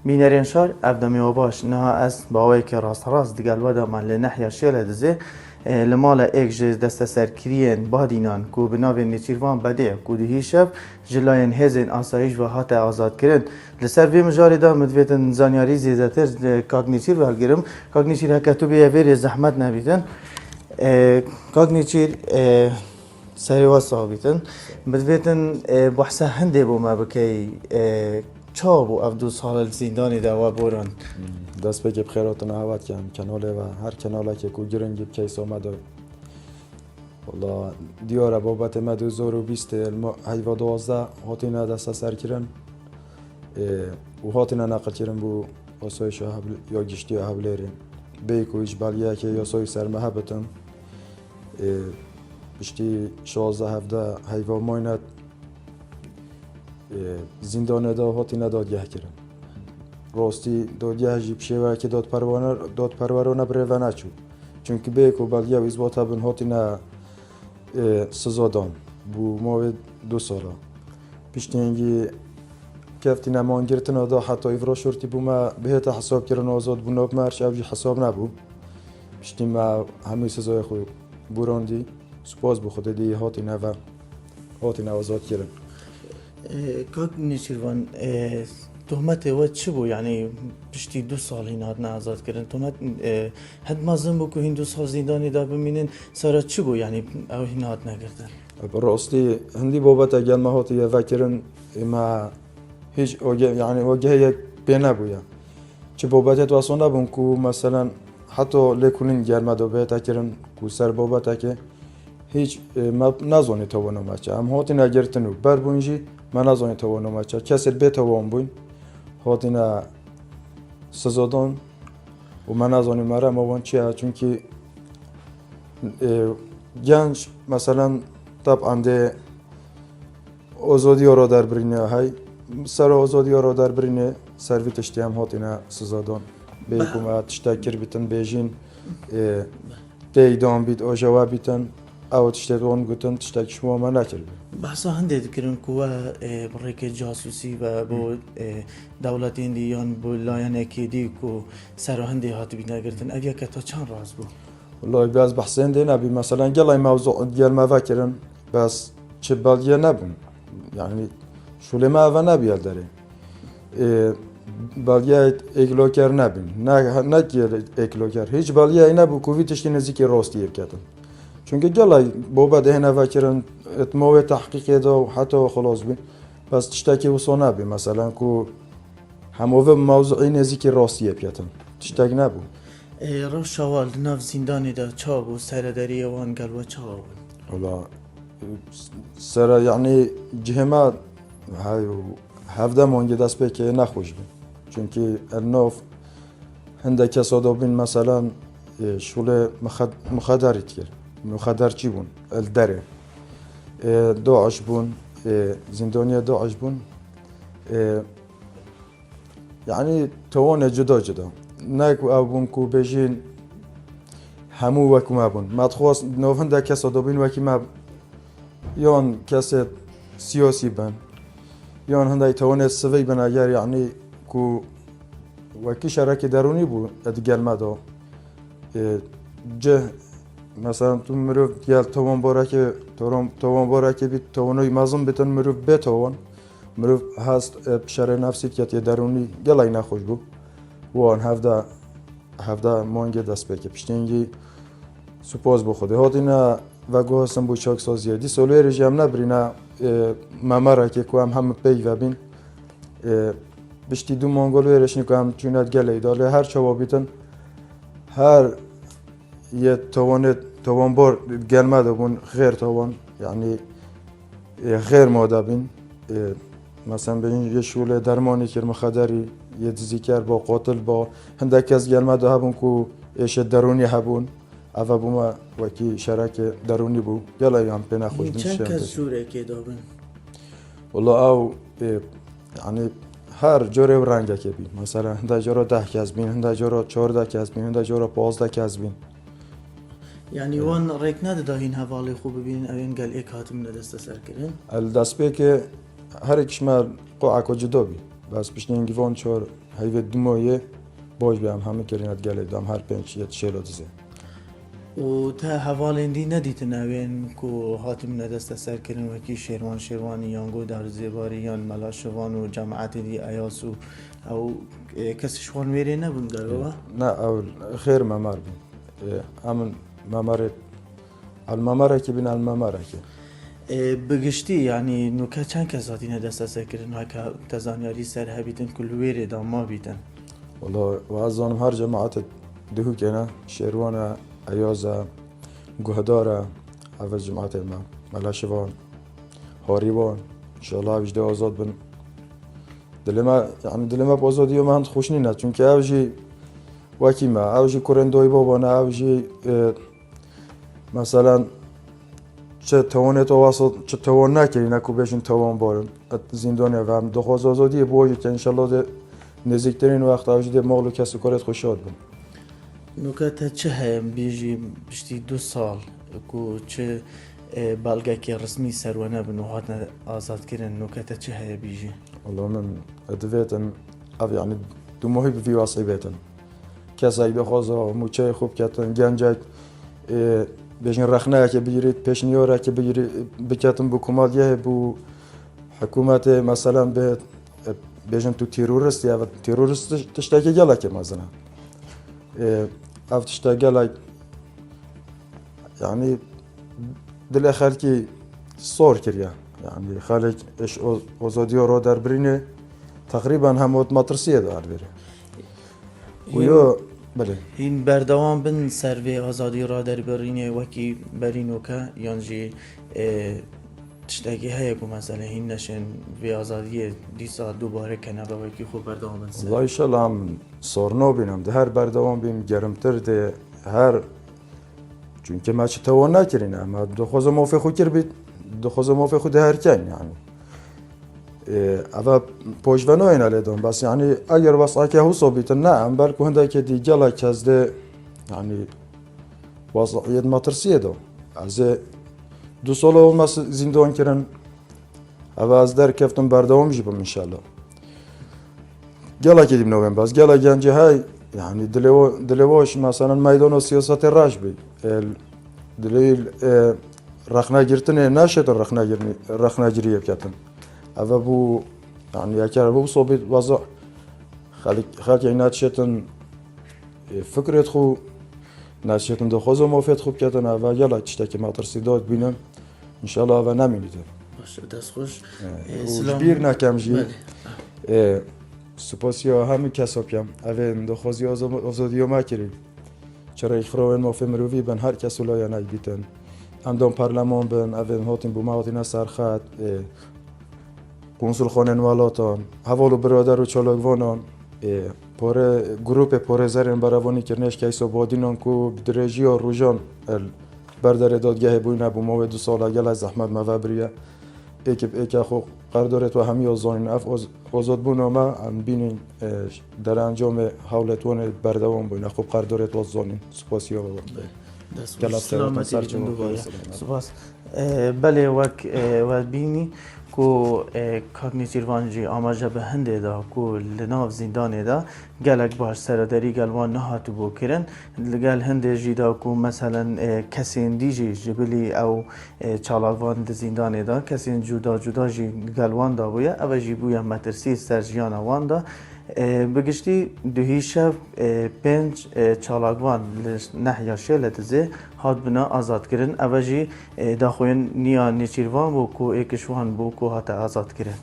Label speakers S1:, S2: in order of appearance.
S1: مینرین شار ابدامی و باش نه از باوی که راست دیگر ودا من لنحیا شیل دزه لمالا ایک جز دست سرکرین بادینان کو بناو نیچیروان بده کو دهیشب جلاین هزین آسایش و هات آزاد کردن لسر وی مجاری دا مدویتن زانیاری زیادتر کاغنیچیر ولگرم کاغنیچیر هکتو بیه ویری زحمت نبیدن کاغنیچیر سری واسه بیتن مدویتن بحثه هنده بو ما بکی چابو افدو سال زندانی دوا بوران
S2: دست به بخیرات نهوت کن کناله و هر کناله که کو گرنگی کیس آمده والله دیاره بابت ما 2020 هیوا 12 هاتینا دست سر کردن و هاتینا نقل کردن بو آسایش یا گشتی هبلرین بیکو ایش بالیه که یا سای سر محبتن بشتی 16 17 هیوا ماینت زندان دا هاتینا دادگاه کردن راستی دادگاه جیب شیوه که داد پرورانه بره و نچو چونکه بیکو بلگه و اثبات بن هاتینا سزا دان بو ما 2 ساله پیشتی اینگی کفتینا مانگرتنا دا حتی ایفرا شورتی بو ما بهت حساب کردن آزاد بو ناب مرش اوجی حساب نبو پیشتی ما همه سزای خود براندی سپاس بو خود دی هاتینا و هاتینا آزاد کردن
S1: کاغنیچیروان تهمت و چه بو یعنی پشتی 2 سال این هات آزاد کردن تهمت هد مازن بو که این 2 سال زندانی دا بمینن سارا چه بو یعنی او این هات نگردن
S2: راستی هندی بابت اگر ما هاتی یا فکرن ما هیچ یعنی واجه یک بینه بویا چه بابت تو اصلا نبون که مثلا حتی لکنین گرمه دو بیت کرن که سر بابت که هیچ ما نزانی توانم بچه هم هاتی نگرتنو بر بونجی ما نزانی توانم بچه کسی بیت توان بون هاتی نه سزادان و من نزانی مرا ما چیه چونکه گنج مثلا طبعا ده آزادی را در برینه های سر آزادی را در برینه سروی تشتی هم هاتینا سزادان به حکومت تشتکر بیتن بیجین دیدان بیت آجوا بیتن او تشتی دون گوتن تشتک شما ما نکرد
S1: بحثا هنده دکرن که بریک جاسوسی و با دولت اندیان با لایان اکیدی که سر هنده هاتی بینا گرتن اویا که تا چند راز بو؟
S2: والله باز بحث هنده نبی مثلا گلای موضوع دیگر ما فکرن بس چه بلگه نبون یعنی شوله ما و نبیل داره بلگه اکلوکر نبین نه که اکلوکر هیچ بلگه ای نبو کوی تشتی نزدیک راستی کردن چونکه جلای بابا دهنه فکرن اتماوی تحقیق دا و حتی خلاص بین بس تشتکی وصا نبی مثلا که هموه موضوعی نزدیک راستی کردن تشتک نبو
S1: رو شوال ناف زندانی دا چا بو سرداری وان گلوه چا بو؟
S2: والله سر يعني جهما هاي هفده مانجي دست به که نخوش بین چونکه الناف هنده کسادا بین مثلا شغل مخدرت کرد مخدر چی بون؟ الدره داعش بون زندانیا داعش بون يعني توانه جدا ناكو او بون کو بجین همو وکو ما بون مدخواست ناف هنده کسادا بین وکی ما یان کسی سیاسی بن یان هندای توانست سوی بن اگر یعنی کو وکی شرک درونی بود ادگر مدا جه مثلا تو مروف دیال توان باره که بی توانوی مازم بیتن مروف به توان مروف هست شر نفسیت که درونی گلای نخوش بود وان هفته مانگه دست بکه پشتینگی سپاس بخوده هاتینا و گوه هستم بو چاک سازیه دی سولوی رژیم نبرینا ممره که که هم پی و بین بشتی 2 مانگولوی رشنی که هم چونت گله داله هر چوا بیتن هر یه توان بار گلمه دا بون غیر توان یعنی غیر ماده بین مثلا بین یه شغل درمانی که مخدری یه دیزیکر با قاتل با هندک از گلمه دا هبون که ایش درونی هبون اوه بوما وکی شرک درونی بو گلای هم پی نخوش بین
S1: چند کس جوره که دابن؟
S2: والله او یعنی هر جوره و رنگه که بین مثلا هنده جورا 10 کس بین هنده جورا 14 کس بین هنده جورا 15 کس بین
S1: یعنی وان ریک نده این حواله خوب ببینین اوین گل یک هاتم ندسته سر کرن؟
S2: الدست به که هر کشمر قاعه جدا بین بس پشتین گیوان چهار هیوی دمایه باش بیام همه کرینات گله دام هر پنج یه شیلو دزه
S1: و تا حوالندی ندیت نوین کو هاتم ندست سر کردن وکی شیروانی یانگو در زیباری یان ملاشوان و جماعت دی ایاس و او کسی شوان میری نبود گروه؟
S2: نه اول خیر ممر بین امن ممره الممره که بین الممره که
S1: بگشتی یعنی نوکه چند کس هاتی ندست سر کردن که تزانیاری سر هبیتن کل ویره دا ما بیتن
S2: والله وعزانم هر جماعت دهو کنه شیروانه ایازه گهداره اول جماعت ما ملاشوان هاریوان انشالله وجده آزاد بن دلما بآزادی من خوش نینه چون که اوجی وکی ما اوجی کرندوی بابانه اوجی مثلا چه توانه تو واسط چه توان نکردی نکو بهشون توان بارن زندانه و هم دخواست آزادی بوجی که انشالله نزدیکترین وقت اوجی ده مغلو کسی کارت خوشاد بن
S1: نوکه تا چه هم بیجی بشتی 2 سال کو چه بلگه که رسمی سرونه بن و هاتنا آزاد کردن نوکه تا چه هم بیجی
S2: والله من ادویتن او یعنی دو ماهی بفی واسعی بیتن کسی دخواست موچه خوب کتن گنجک بیشین رخنه که بگیرید پیشنیاره که بکتن بو کمادیه بو حکومت مثلا به بیشین تو تیرورستی و تیرورست تشتاکی گله که مثلا اف تشتاکی گله یعنی دل خلکی صور کریا یعنی خلک اش آزادی رو در برینه تقریبا هموت مطرسیه دار بره ویا بله
S1: این بردوام بن سروی آزادی را در برینه وکی برینو که یانجی تشتاکی هایی که مثلا این نشن وی آزادی دیسا دوباره کنه با وکی خوب بردوام بن سر
S2: والله ایشالله هم صورنا بینم ده هر بردوام بیم گرمتر ده هر چون که ما چه توان نکرینه اما دخواست موفق خود کر بید دخواست موفق خود هر کن یعنی اول پوشونه اینا لیدم بس یعنی اگر واسه که حساب بیتن نه ام بلکه هنده که دی جلا کزده یعنی واسه ماترسیه دو از 2 سال اول مس زندان کردن اول از در کفتم بردوام جیبم انشالله جلا کدیم نویم بس جلا گنجه های یعنی دلواش مثلا میدان و سیاست راش بی دلیل رخنه گرتنه نشد رخنه گریه کردن اول بو یعنی یکر بو صوبت وضع خلق این نتشتن فکرت خو نتشتن دخواست موفق خوب کردن اول یلا چشته که مطرسی داد بینم انشالله اول نمینیده
S1: باشه دست خوش
S2: بیر نکم جی سپاسیا همین کساب کم اول دخواستی آزادی ما کریم چرا اخراوین موفق مروی بن هر کس لایه نگیتن اندام پارلمان بن اول هاتین بو مهاتین سرخط کنسول خانه نوالاتان حوالو برادر و چالاگوانان پاره گروپ پاره زرین براوانی کرنش که ایسا بادینان کو بدرجی و روژان بردار دادگاه بوی نبو ما 2 سال اگل از زحمت موابریه ایک خو قراردارت و همی آزانین اف آزاد بون ما هم بینین در انجام حولتوان بردوان بوین خوب قراردارت و آزانین سپاسی ها
S1: سلامتی دوباره سپاس بله و بینی کو کاگنیتیوان جی آماجه به هنده دا کو لناف زندان دا گلک باش سرداری گلوان نهاتو بو کرن لگل هنده جی دا کو مثلا کسین دیجی جبلی او چالاوان د زندان دا کسین جدا جی گلوان دا بویا او جی بویا مترسی سرجیان وان دا بگشتی دوهی شب 5 چالاگوان نحیا شیلت زی هات بنا آزاد کرن اوجی داخوین نیا نیچیروان بو کو ایکشوان بو کو هات آزاد کرن